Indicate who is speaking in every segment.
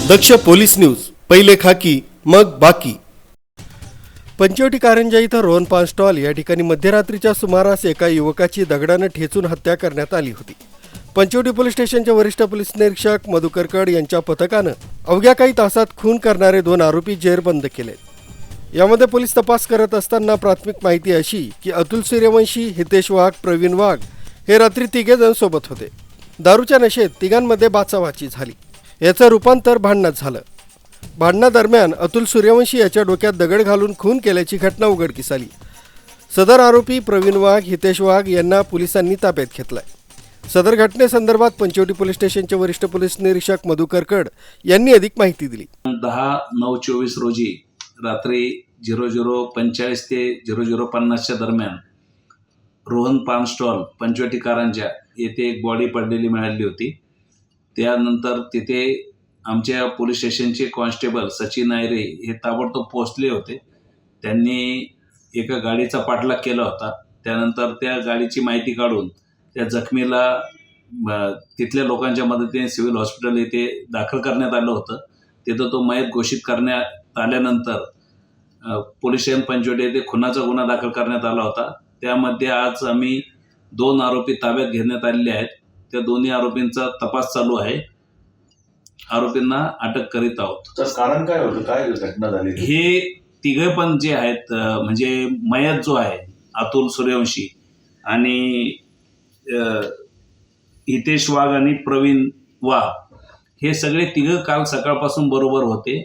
Speaker 1: दक्ष police news, पहिले खाकी मग बाकी। पंचवटी कारंजा इथं रोहन पान स्टॉल या ठिकाणी मध्यरात्रीच्या सुमारास एका युवकाची दगडाने ठेचून हत्या करण्यात आली होती। पंचवटी पोलीस स्टेशनचे वरिष्ठ पोलीस निरीक्षक मधुकर कड यांच्या पथकाने अवघ्या काही तासात खून करणारे 2 आरोपी जेरबंद केले। यामध्ये पोलीस तपास करत असताना प्राथमिक माहिती अशी की अतुल सूर्यवंशी, हितेश वाघ, प्रवीण वाघ हे रात्री तिघे जण सोबत होते। दारूच्या नशेत तिघांमध्ये बाचाबाची झाली। याचं रूपांतर भांडणात झालं। भांडणादरम्यान अतुल सूर्यवंशी याच्या डोक्यात दगड घालून खून केल्याची घटना उघडकीस आली। सदर आरोपी प्रवीण वाघ, हितेश वाघ यांना पोलिसांनी ताब्यात घेतलाय। सदर घटनेसंदर्भात पंचवटी पोलीस स्टेशनचे वरिष्ठ पोलीस निरीक्षक मधुकर कड यांनी अधिक माहिती दिली।
Speaker 2: 10/9/24 रोजी रात्री 00:45 ते 00:50 दरम्यान रोहन पान स्टॉल पंचवटी कारंजा येथे एक बॉडी पडलेली मिळाली होती। त्यानंतर तिथे आमच्या पोलीस स्टेशनचे कॉन्स्टेबल सचिन आयरे हे ताबडतोब पोहोचले होते। त्यांनी एका गाडीचा पाठलाग केला होता। त्यानंतर त्या गाडीची माहिती काढून त्या जखमीला तिथल्या लोकांच्या मदतीने सिव्हिल हॉस्पिटल येथे दाखल करण्यात आलं होतं। तिथं तो मयत घोषित करण्यात आल्यानंतर पोलीस स्टेशन पंचवटी येथे खुनाचा गुन्हा दाखल करण्यात आला होता। त्यामध्ये आज आम्ही 2 आरोपी ताब्यात घेण्यात आलेले आहेत। त्या दोन्ही आरोपींचा तपास चालू आहे। आरोपींना अटक करीत आहोत।
Speaker 3: तर कारण काय होतं, काय घटना झाली?
Speaker 2: हे तिघे पण जे आहेत म्हणजे मयत जो आहे अतुल सूर्यवंशी आणि हितेश वाघ आणि प्रवीण वाघ हे सगळे तिघं काल सकाळपासून बरोबर होते।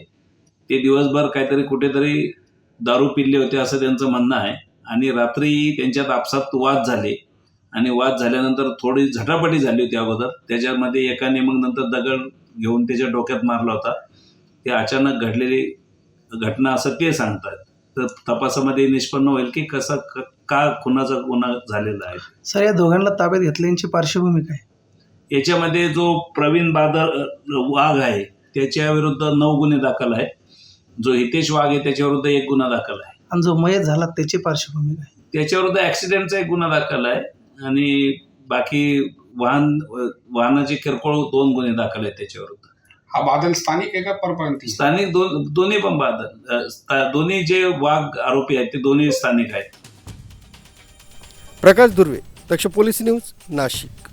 Speaker 2: ते दिवसभर काहीतरी कुठेतरी दारू पिले होते असं त्यांचं म्हणणं आहे आणि रात्री त्यांच्यात आपसात वाद झाले आणि वाद झाल्यानंतर थोडी झटापटी झाली होती अगोदर। त्याच्यामध्ये एकाने मग नंतर दगड घेऊन त्याच्या डोक्यात मारला होता। ते अचानक घडलेली घटना असं ते सांगतात। तर तपासामध्ये निष्पन्न होईल की कसा का खुनाचा गुन्हा झालेला आहे।
Speaker 4: सर, या दोघांना ताब्यात घेतल्याची पार्श्वभूमी काय?
Speaker 2: याच्यामध्ये जो प्रवीण वाघ आहे त्याच्या विरुद्ध 9 गुन्हे दाखल आहेत। जो हितेश वाघ आहे त्याच्याविरुद्ध 1 गुन्हा दाखल आहे।
Speaker 4: आणि जो मयत झाला त्याची पार्श्वभूमी काय?
Speaker 2: त्याच्याविरुद्ध ऍक्सिडेंटचा 1 गुन्हा दाखल आहे आणि बाकी वाहनाचे किरकोळ 2 गुन्हे दाखल आहेत त्याच्याविरुद्ध।
Speaker 5: हा बादल स्थानिक आहे का परप्रांतीय?
Speaker 2: स्थानिक दोन्ही पण बादल, दोन्ही जे वाघ आरोपी आहेत ते दोन्ही स्थानिक आहेत।
Speaker 1: प्रकाश दुर्वे, दक्ष पोलीस न्यूज, नाशिक।